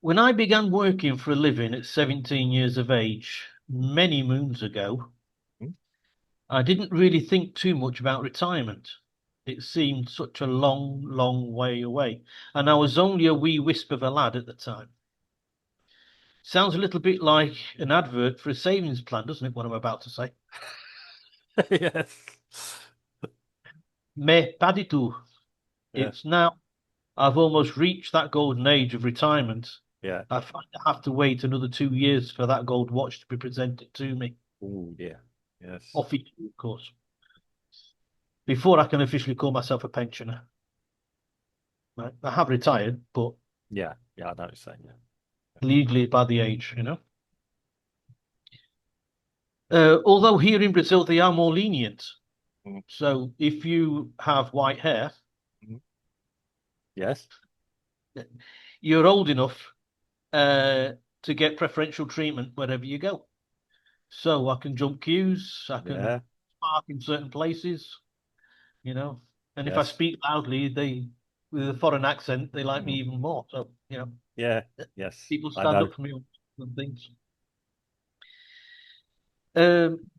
When I began working for a living at 17 years of age, many moons ago, Hmm? I didn't really think too much about retirement. It seemed such a long, long way away, and I was only a wee wisp of a lad at the time. Sounds a little bit like an advert for a savings plan, doesn't it? What I'm about to say. Yes. Mais pas du tout. Yeah. It's now I've almost reached that golden age of retirement. Yeah. I find I have to wait another 2 years for that gold watch to be presented to me. Oh, yeah. Yes. Off each, of course, before I can officially call myself a pensioner. Right? I have retired, but Yeah. Yeah. I know what you're saying. Yeah. legally by the age. Although here in Brazil they are more lenient. Mhm. So if you have white hair, Mhm. Yes. you're old enough uh, to get preferential treatment wherever you go. So I can jump queues, I can Yeah. park in certain places. And if I Yes. speak loudly, they with a foreign accent, they like me Mm. even more. So, Yeah. Yes. people I stand know. up for me on things. Um,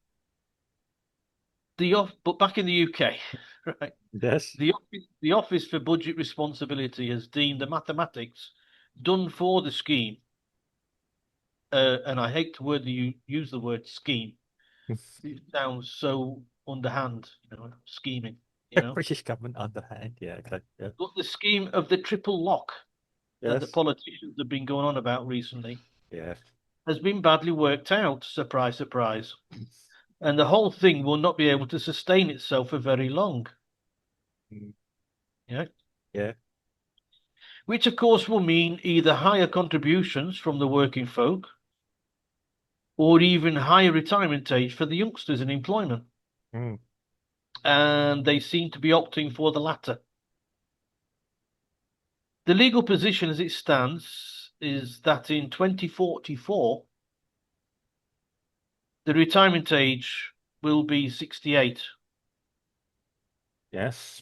but back in the UK, right? Yes. The Office for Budget Responsibility has deemed the mathematics done for the scheme, and I hate to use the word scheme. It sounds so underhand, scheming, you know. British government underhand. Yeah. Okay. Yeah. But the scheme of the triple lock that the Yes. politicians have been going on about recently Yes. has been badly worked out. Surprise, surprise. And the whole thing will not be able to sustain itself for very long. Mm. Yeah. Yeah. Which of course will mean either higher contributions from the working folk or even higher retirement age for the youngsters in employment. Mm. And they seem to be opting for the latter. The legal position as it stands is that in 2044, the retirement age will be 68. Yes.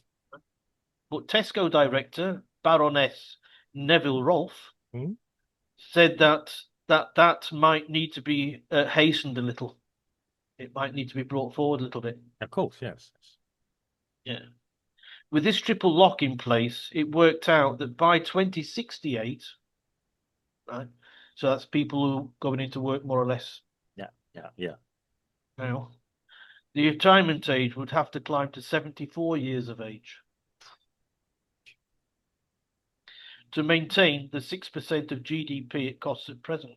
But Tesco director, Baroness Neville Rolfe, Mm. said that might need to be hastened a little. It might need to be brought forward a little bit. Of course. Yes. Yeah. With this triple lock in place, it worked out that by 2068, right? So that's people who going into work more or less Yeah. Yeah. Yeah. now. The retirement age would have to climb to 74 years of age to maintain the 6% of GDP it costs at present.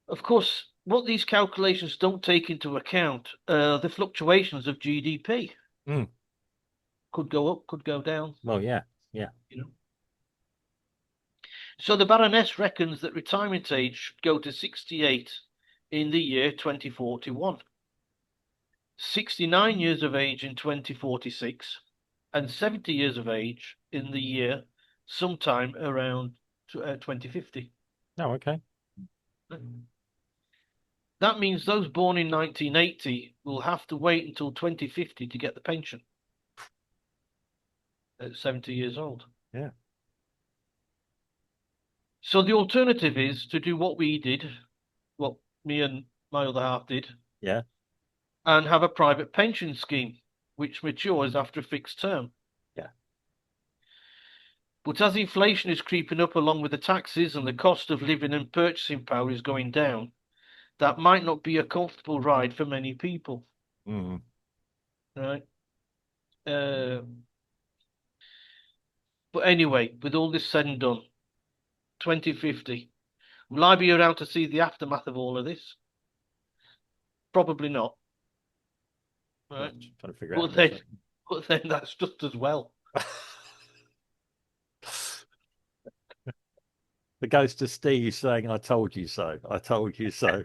Of course, what these calculations don't take into account the fluctuations of GDP. Mm. Could go up, could go down, Well. Yeah. Yeah. you know. So the Baroness reckons that retirement age should go to 68 in the year 2041, 69 years of age in 2046, and 70 years of age in the year sometime around 2050. Oh. Okay. That means those born in 1980 will have to wait until 2050 to get the pension at 70 years old. Yeah. So the alternative is to do what we did, what me and my other half did, Yeah. and have a private pension scheme which matures after a fixed term. Yeah. But as inflation is creeping up along with the taxes and the cost of living and purchasing power is going down, that might not be a comfortable ride for many people, Mm. right? Uh, but anyway, with all this said and done, 2050, will I be around to see the aftermath of all of this? Probably not, Yeah. right? Trying to figure out But this. then, but then that's just as well. The ghost of Steve saying, "I told you so. I told you so."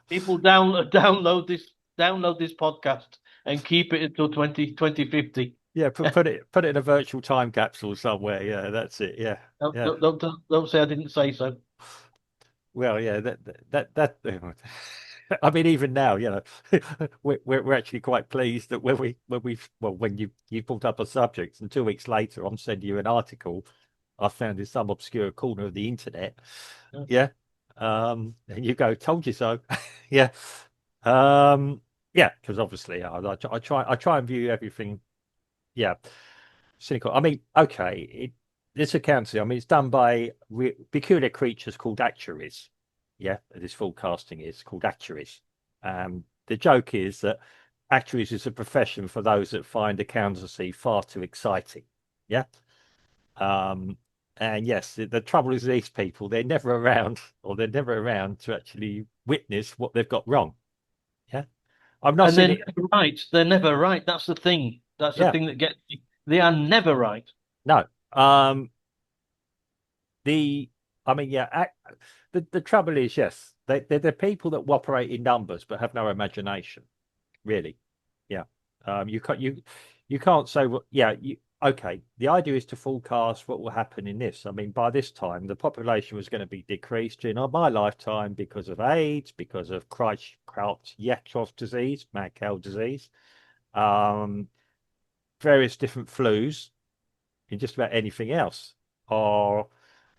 People download this podcast and keep it until 2050. Yeah, put it in a virtual time capsule somewhere. Yeah, that's it. Yeah, Don't, yeah. don't, don't say I didn't say so. Well, yeah, that. I mean, even now, we're actually quite pleased that when you brought up a subject, and 2 weeks later, I'm sending you an article I found in some obscure corner of the internet. Yeah. Yeah. And you go, told you so. Yeah. Um, yeah, because obviously I try and view everything, yeah, cynical. I mean, okay, this accounting, I mean, it's done by peculiar creatures called actuaries. Yeah, this forecasting is called actuaries. The joke is that actuaries is a profession for those that find accountancy far too exciting. Yeah. Um, and yes, the trouble is these people, they're never around, or they're never around to actually witness what they've got wrong. Yeah. I've not And seen they're it. never right. They're never right. That's the thing. That's the Yeah. thing that gets me. They are never right. No. The I mean, yeah, the trouble is, yes, they're the people that operate in numbers but have no imagination, really. Yeah. You can't say, well, yeah, okay. The idea is to forecast what will happen in this. I mean, by this time, the population was going to be decreased during my lifetime because of AIDS, because of Creutzfeldt-Jakob disease, mad cow disease, um, various different flus, and just about anything else, or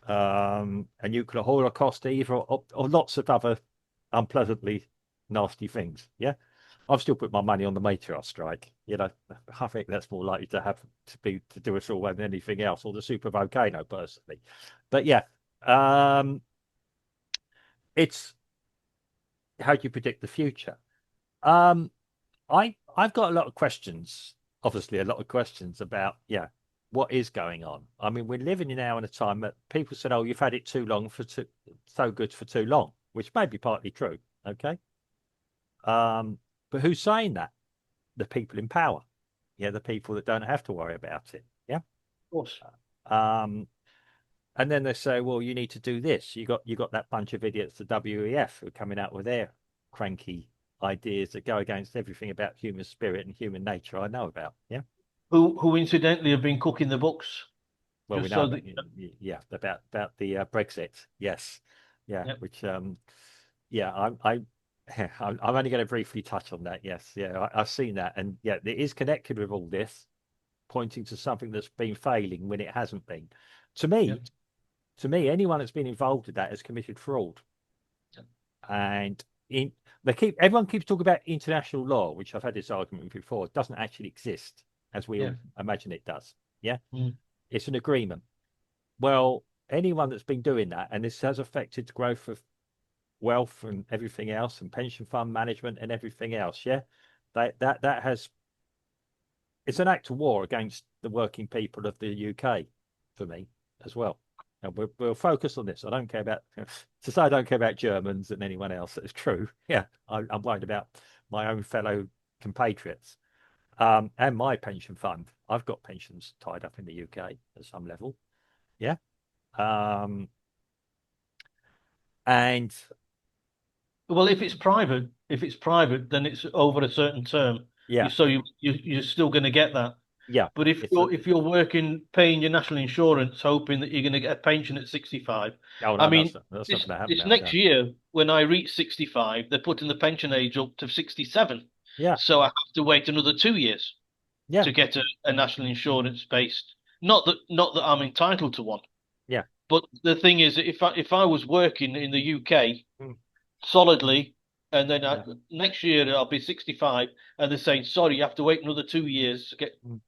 a nuclear holocaust, either, or lots of other unpleasantly nasty things. Yeah. I've still put my money on the Meteor strike. I think that's more likely to do us all than anything else, or the super volcano, personally. But yeah, um, it's how do you predict the future? Um, I've got a lot of questions. Obviously, a lot of questions about, yeah, what is going on. I mean, we're living now in a time that people said, "Oh, you've had it too long so good for too long," which may be partly true. Okay. But who's saying that? The people in power. Yeah, the people that don't have to worry about it. Yeah. Of course. Um, and then they say, well, you need to do this. You got that bunch of idiots, the WEF, who are coming out with their cranky ideas that go against everything about human spirit and human nature I know about. Yeah. Who incidentally have been cooking the books Well, we just know so about, that yeah, about the Brexit. Yes. Yeah. yeah. Which yeah, I'm only going to briefly touch on that. Yes. Yeah. I've seen that, and yeah, it is connected with all this, pointing to something that's been failing when it hasn't been. To Yeah. me, anyone that's been involved in that has committed fraud. Yeah. And in everyone keeps talking about international law, which I've had this argument before. It doesn't actually exist as we Yeah. all imagine it does. Yeah, Mm. it's an agreement. Well, anyone that's been doing that, and this has affected the growth of wealth and everything else, and pension fund management and everything else. Yeah, that has it's an act of war against the working people of the UK for me as well. And we'll focus on this. I don't care about to say I don't care about Germans and anyone else. That's true. Yeah, I'm worried about my own fellow compatriots and my pension fund. I've got pensions tied up in the UK at some level. Yeah, um, and Well, if it's private, then it's over a certain term. yeah, You're still going to get that. yeah, But it's a, if you're working, paying your national insurance, hoping that you're going to get a pension at 65, oh I no, mean, that's not going to happen this now. next No. year when I reach 65, they're putting the pension age up to 67. Yeah, So I have to wait another 2 years yeah, to get a national insurance based. Not that I'm entitled to one, yeah, but the thing is, if I was working in the UK mm, solidly, and then yeah, next year I'll be 65, and they're saying, sorry, you have to wait another 2 years to get mm.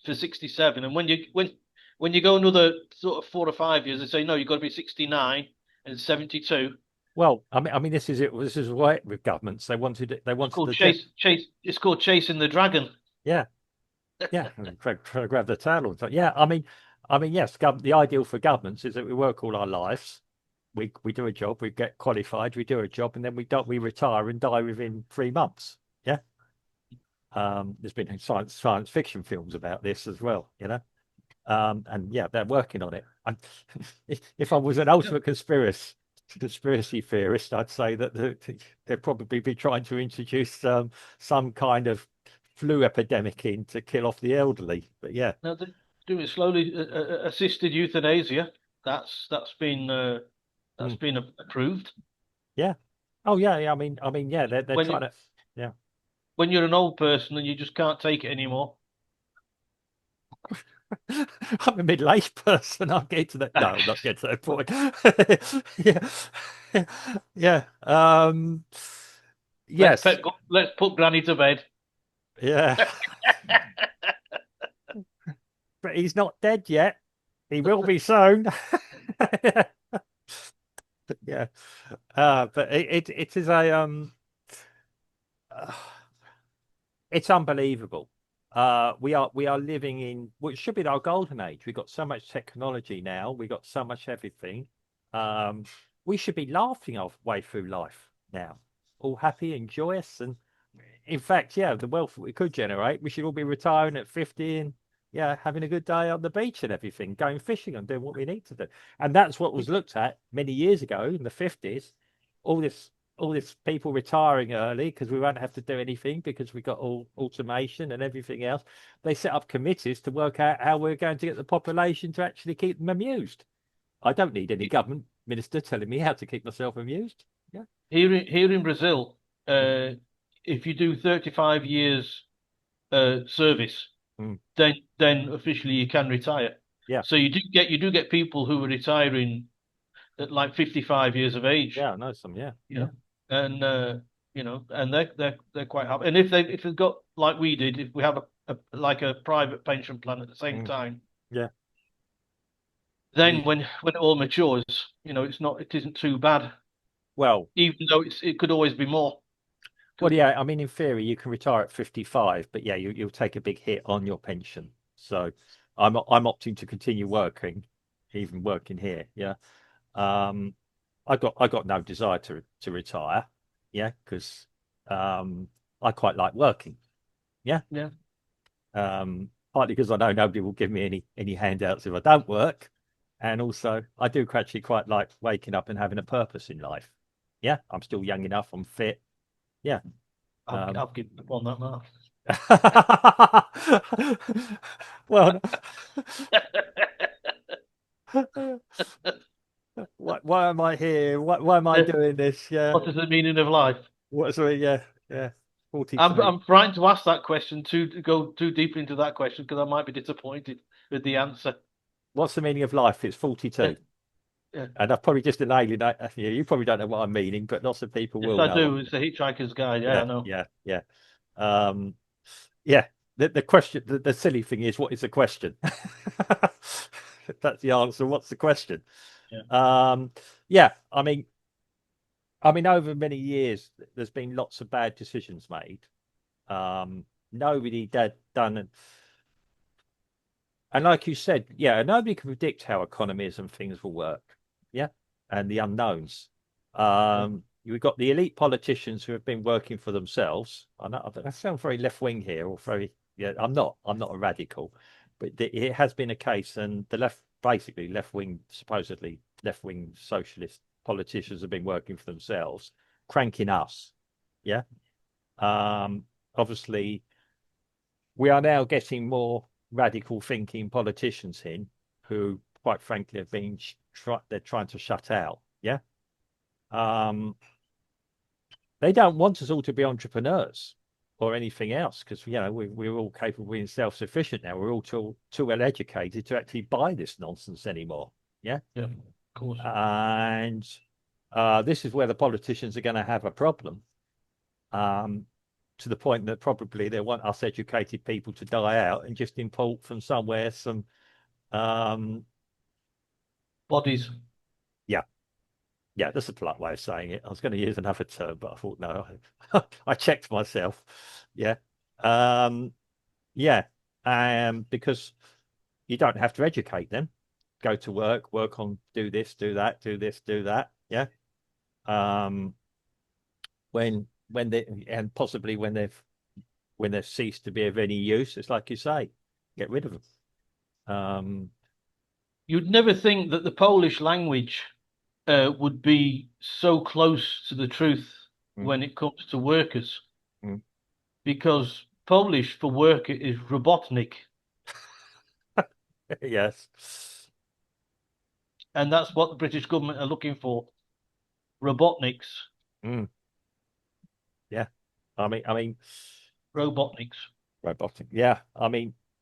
for 67. And when you go another sort of 4 or 5 years, they say no, you've got to be 69 and 72. Well, I mean, this is it. This is right with governments. They It's wanted called the debt. chase. It's called chasing the dragon. Yeah, yeah. And try to grab the tail. So, yeah, I mean, yes. The ideal for governments is that we work all our lives. We do a job. We get qualified. We do a job, and then we retire and die within 3 months. Yeah. There's been science fiction films about this as well. And yeah, they're working on it. If I was an Yeah. ultimate conspiracy theorist, I'd say that they'd probably be trying to introduce some kind of flu epidemic in to kill off the elderly. But yeah, Now they do it slowly. Assisted euthanasia. That's been mm, approved. yeah, oh yeah, yeah. I mean, yeah, they're When trying you to, yeah, when you're an old person and you just can't take it anymore. I'm a middle-aged person. I'm getting to that. No, I'm not getting to that point. Yeah, yeah. Yes, Let's put Granny to bed. yeah. But he's not dead yet. He will be soon. Yeah. But it is a uh, it's unbelievable. We are living in what should be our golden age. We've got so much technology now. We've got so much everything. Um, we should be laughing our way through life now, all happy and joyous. And in fact, yeah, the wealth that we could generate, we should all be retiring at 50 and yeah, having a good day on the beach and everything, going fishing and doing what we need to do. And that's what was looked at many years ago in the 50s. All this people retiring early because we won't have to do anything because we got all automation and everything else. They set up committees to work out how we're going to get the population to actually keep them amused. I don't need any government minister telling me how to keep myself amused. Yeah. Here in Brazil, if you do 35 years service, Mm. then officially you can retire. Yeah. So you do get people who are retiring at like 55 years of age, Yeah. I know some. Yeah. you Yeah. know, and and they're quite happy. And if they've got like we did, if we have a private pension plan at the same Mm. time, Yeah. then when it all matures, it isn't too bad, Well, even though it could always be more. yeah, I mean, in theory, you can retire at 55, but yeah, you'll take a big hit on your pension. So I'm opting to continue working, even working here. Yeah. Um, I got no desire to retire. Yeah, because I quite like working. Yeah. Yeah. Partly because I know nobody will give me any handouts if I don't work. And also I do actually quite like waking up and having a purpose in life. Yeah, I'm still young enough, I'm fit. Yeah. I've given up on that now. Well, why am I here? Why am I doing this? Yeah. What is the meaning of life? What's the yeah, yeah. I'm 42. I'm frightened to ask that question to go too deep into that question because I might be disappointed with the answer. What's the meaning of life? It's 42. Yeah. And I've probably just alienated you. You probably don't know what I'm meaning, but lots of people Yes, will I know. do. It's the Hitchhiker's Guide. Yeah, I Yeah, know. yeah, yeah. Um, yeah. The question, the silly thing is, what is the question? That's the answer. What's the question? Yeah. Yeah. Over many years, there's been lots of bad decisions made. Nobody done, and like you said, yeah, nobody can predict how economies and things will work. Yeah, and the unknowns. Yeah. We've got the elite politicians who have been working for themselves. I know I sound very left wing here, or very yeah. I'm not. I'm not a radical, but it has been a case, and the left, basically left wing, supposedly left wing socialist politicians have been working for themselves, cranking us. Yeah. Obviously, we are now getting more radical thinking politicians in who, quite frankly, have been they're trying to shut out. Yeah. Um, they don't want us all to be entrepreneurs or anything else because we're all capable of being self-sufficient now. We're all too well educated to actually buy this nonsense anymore. Yeah. Yeah. Of course. And this is where the politicians are going to have a problem. To the point that probably they want us educated people to die out and just import from somewhere some Bodies. yeah, that's a polite way of saying it. I was going to use another term, but I thought no, I checked myself. Yeah. Yeah. Because you don't have to educate them. Go to work on do this, do that, do this, do that. Yeah. Um when they and possibly when they've ceased to be of any use, it's like you say, get rid of them. You'd never think that the Polish language would be so close to the truth Mm. when it comes to workers, Mm. because Polish for worker is robotnik, Yes. and that's what the British government are looking for, robotniks, Mm. Yeah. I mean, robotniks. robotic. Yeah.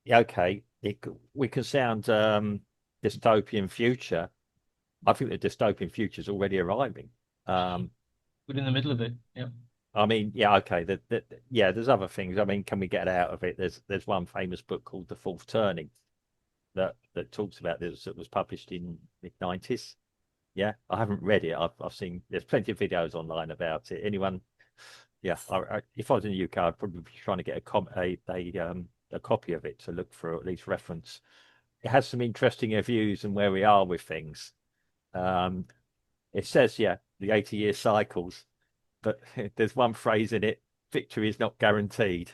Yeah, okay. we can sound dystopian future. I think the dystopian future is already arriving. We're in the middle of it. Yeah. I mean, yeah, okay. Yeah, there's other things. I mean, can we get out of it? There's one famous book called The Fourth Turning that talks about this, that was published in mid-90s. Yeah, I haven't read it. I've seen there's plenty of videos online about it. Anyone? Yeah, if I was in the UK, I'd probably be trying to get a copy of it to look for, at least reference. It has some interesting views and where we are with things. Um, it says, yeah, the 80-year cycles, but there's one phrase in it: victory is not guaranteed.